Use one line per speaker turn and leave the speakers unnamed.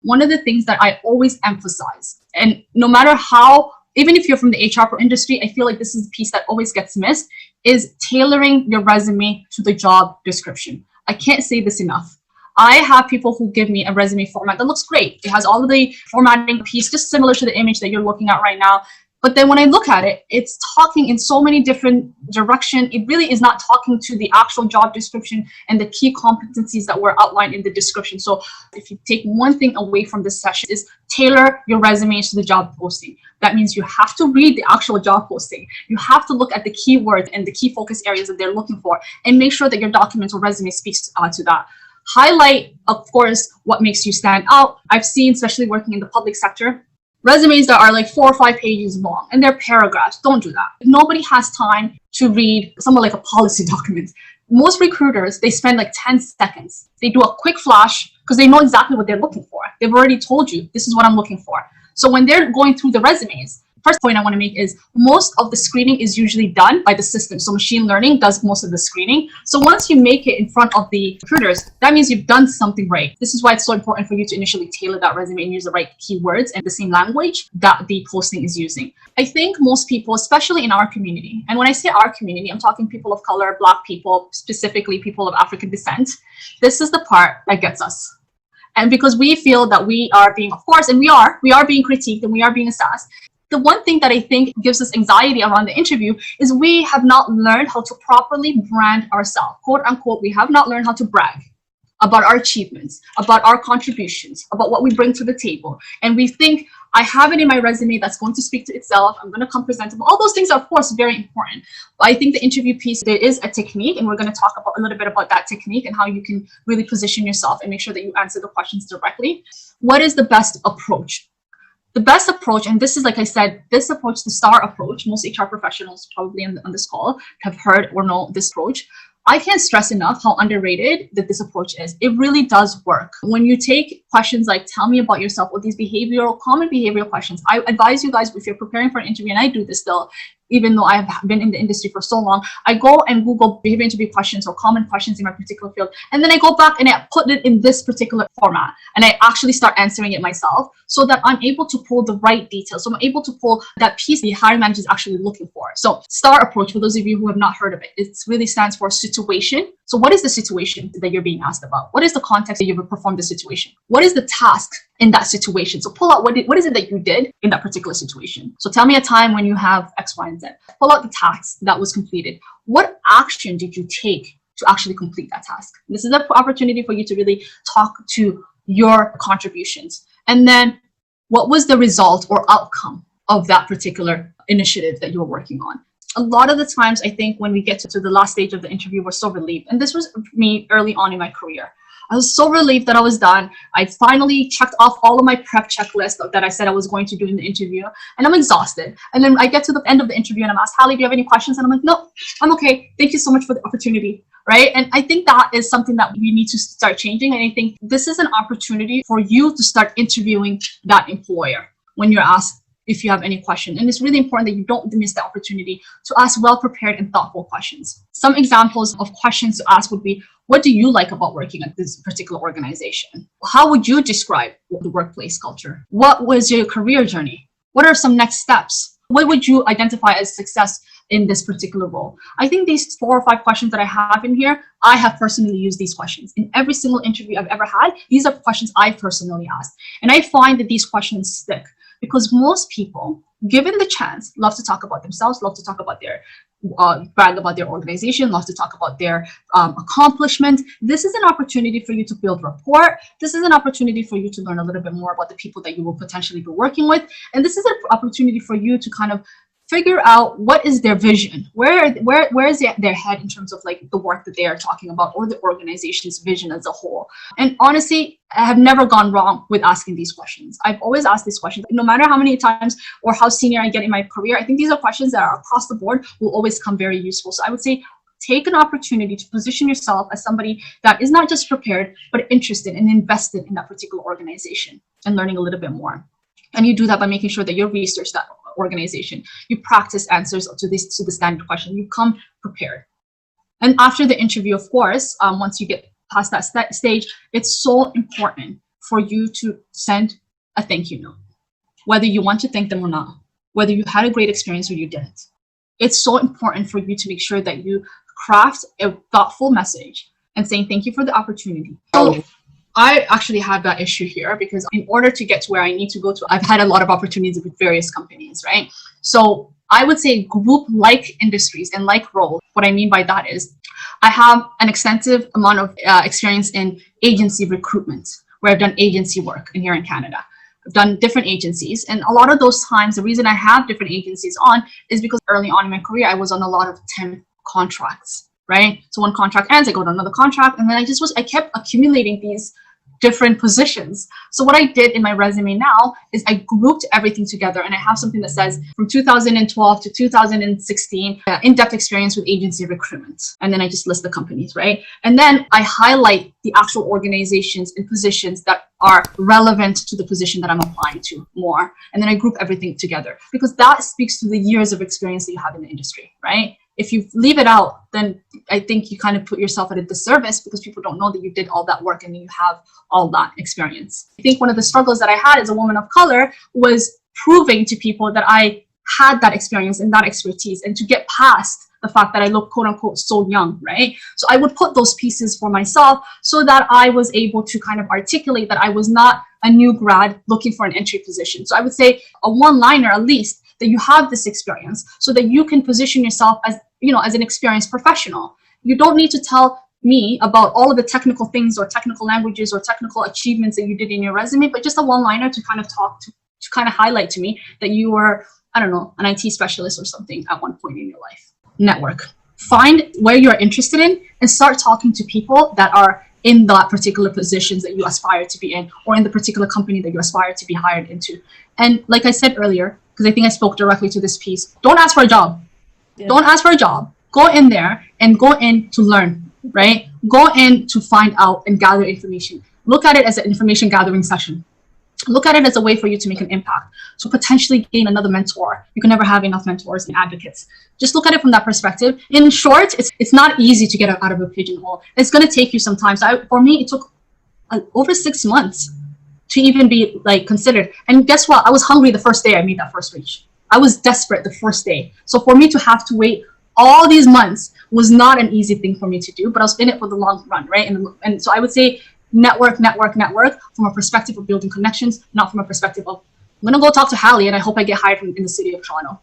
one of the things that I always emphasize, and no matter how, even if you're from the HR industry, I feel like this is the piece that always gets missed, is tailoring your resume to the job description. I can't say this enough. I have people who give me a resume format that looks great. It has all of the formatting piece, just similar to the image that you're looking at right now. But then when I look at it, it's talking in so many different directions. It really is not talking to the actual job description and the key competencies that were outlined in the description. So if you take one thing away from this session, is tailor your resume to the job posting. That means you have to read the actual job posting. You have to look at the keywords and the key focus areas that they're looking for, and make sure that your document or resume speaks to that. Highlight, of course, what makes you stand out. I've seen, especially working in the public sector, resumes that are like 4 or 5 pages long and they're paragraphs. Don't do that. Nobody has time to read someone like a policy document. Most recruiters, they spend like 10 seconds. They do a quick flash because they know exactly what they're looking for. They've already told you, this is what I'm looking for. So when they're going through the resumes, first point I want to make is most of the screening is usually done by the system. So machine learning does most of the screening. So once you make it in front of the recruiters, that means you've done something right. This is why it's so important for you to initially tailor that resume and use the right keywords and the same language that the posting is using. I think most people, especially in our community, and when I say our community, I'm talking people of color, Black people, specifically people of African descent, this is the part that gets us. And because we feel that we are being, of course, and we are being critiqued and we are being assessed. The one thing that I think gives us anxiety around the interview is we have not learned how to properly brand ourselves. Quote unquote, we have not learned how to brag about our achievements, about our contributions, about what we bring to the table. And we think, I have it in my resume that's going to speak to itself. I'm going to come presentable. All those things are, of course, very important. But I think the interview piece, there is a technique, and we're going to talk about a little bit about that technique and how you can really position yourself and make sure that you answer the questions directly. What is the best approach? The best approach, and this is, like I said, this approach, the STAR approach, most HR professionals probably on this call have heard or know this approach. I can't stress enough how underrated that this approach is. It really does work. When you take questions like, tell me about yourself, or these common behavioral questions, I advise you guys, if you're preparing for an interview, and I do this still, even though I have been in the industry for so long, I go and Google behavior interview questions or common questions in my particular field. And then I go back and I put it in this particular format. And I actually start answering it myself so that I'm able to pull the right details. So I'm able to pull that piece the hiring manager is actually looking for. So STAR approach, for those of you who have not heard of it, it really stands for situation. So what is the situation that you're being asked about? What is the context that you would perform the situation? What is the task in that situation? So pull out what is it that you did in that particular situation. So tell me a time when you have X, Y, and Z. Pull out the task that was completed. What action did you take to actually complete that task? This is an opportunity for you to really talk to your contributions. And then what was the result or outcome of that particular initiative that you were working on? A lot of the times, I think when we get to the last stage of the interview, we're so relieved. And this was me early on in my career. I was so relieved that I was done. I finally checked off all of my prep checklist that I said I was going to do in the interview, and I'm exhausted. And then I get to the end of the interview and I'm asked, Hali, do you have any questions? And I'm like, no, I'm okay. Thank you so much for the opportunity, right? And I think that is something that we need to start changing. And I think this is an opportunity for you to start interviewing that employer when you're asked if you have any question. And it's really important that you don't miss the opportunity to ask well-prepared and thoughtful questions. Some examples of questions to ask would be, what do you like about working at this particular organization? How would you describe the workplace culture? What was your career journey? What are some next steps? What would you identify as success in this particular role? I think these 4 or 5 questions that I have in here, I have personally used these questions. In every single interview I've ever had, these are questions I personally asked. And I find that these questions stick because most people, given the chance, love to talk about themselves, love to talk about their brag about their organization, love to talk about their accomplishment. This is an opportunity for you to build rapport. This is an opportunity for you to learn a little bit more about the people that you will potentially be working with. And this is an opportunity for you to kind of figure out what is their vision, where is their head in terms of like the work that they are talking about or the organization's vision as a whole. And honestly, I have never gone wrong with asking these questions. I've always asked these questions, no matter how many times or how senior I get in my career. I think these are questions that are across the board will always come very useful. So I would say take an opportunity to position yourself as somebody that is not just prepared, but interested and invested in that particular organization and learning a little bit more. And you do that by making sure that you research that organization. You practice answers to the standard question. You come prepared. And after the interview, of course, once you get past that stage, it's so important for you to send a thank you note, whether you want to thank them or not, whether you had a great experience or you didn't. It's so important for you to make sure that you craft a thoughtful message and saying thank you for the opportunity. So I actually have that issue here because in order to get to where I need to go to, I've had a lot of opportunities with various companies, right? So I would say group-like industries and like roles. What I mean by that is I have an extensive amount of experience in agency recruitment, where I've done agency work here in Canada. I've done different agencies, and a lot of those times, the reason I have different agencies on is because early on in my career, I was on a lot of temp contracts, right? So one contract ends, I go to another contract, and then I kept accumulating these different positions. So what I did in my resume now is I grouped everything together, and I have something that says from 2012 to 2016, in-depth experience with agency recruitment. And then I just list the companies, right? And then I highlight the actual organizations and positions that are relevant to the position that I'm applying to more. And then I group everything together because that speaks to the years of experience that you have in the industry, right? If you leave it out, then I think you kind of put yourself at a disservice because people don't know that you did all that work and you have all that experience. I think one of the struggles that I had as a woman of color was proving to people that I had that experience and that expertise, and to get past the fact that I look quote unquote so young, right? So I would put those pieces for myself so that I was able to kind of articulate that I was not a new grad looking for an entry position. So I would say a one-liner at least, that you have this experience so that you can position yourself as, as an experienced professional. You don't need to tell me about all of the technical things or technical languages or technical achievements that you did in your resume, but just a one-liner to kind of to kind of highlight to me that you were, I don't know, an IT specialist or something at one point in your life. Network. Find where you're interested in and start talking to people that are in that particular positions that you aspire to be in, or in the particular company that you aspire to be hired into. And like I said earlier, because I think I spoke directly to this piece, don't ask for a job. Yeah. Don't ask for a job. Go in there and go in to learn, right? Go in to find out and gather information. Look at it as an information gathering session. Look at it as a way for you to make an impact. So potentially gain another mentor. You can never have enough mentors and advocates. Just look at it from that perspective. In short, it's not easy to get out of a pigeonhole. It's going to take you some time. So for me, it took over 6 months to even be considered. And guess what? I was hungry the first day I made that first reach. I was desperate the first day. So for me to have to wait all these months was not an easy thing for me to do, but I was in it for the long run, right? And so I would say network from a perspective of building connections, not from a perspective of, I'm going to go talk to Hali and I hope I get hired in the city of Toronto.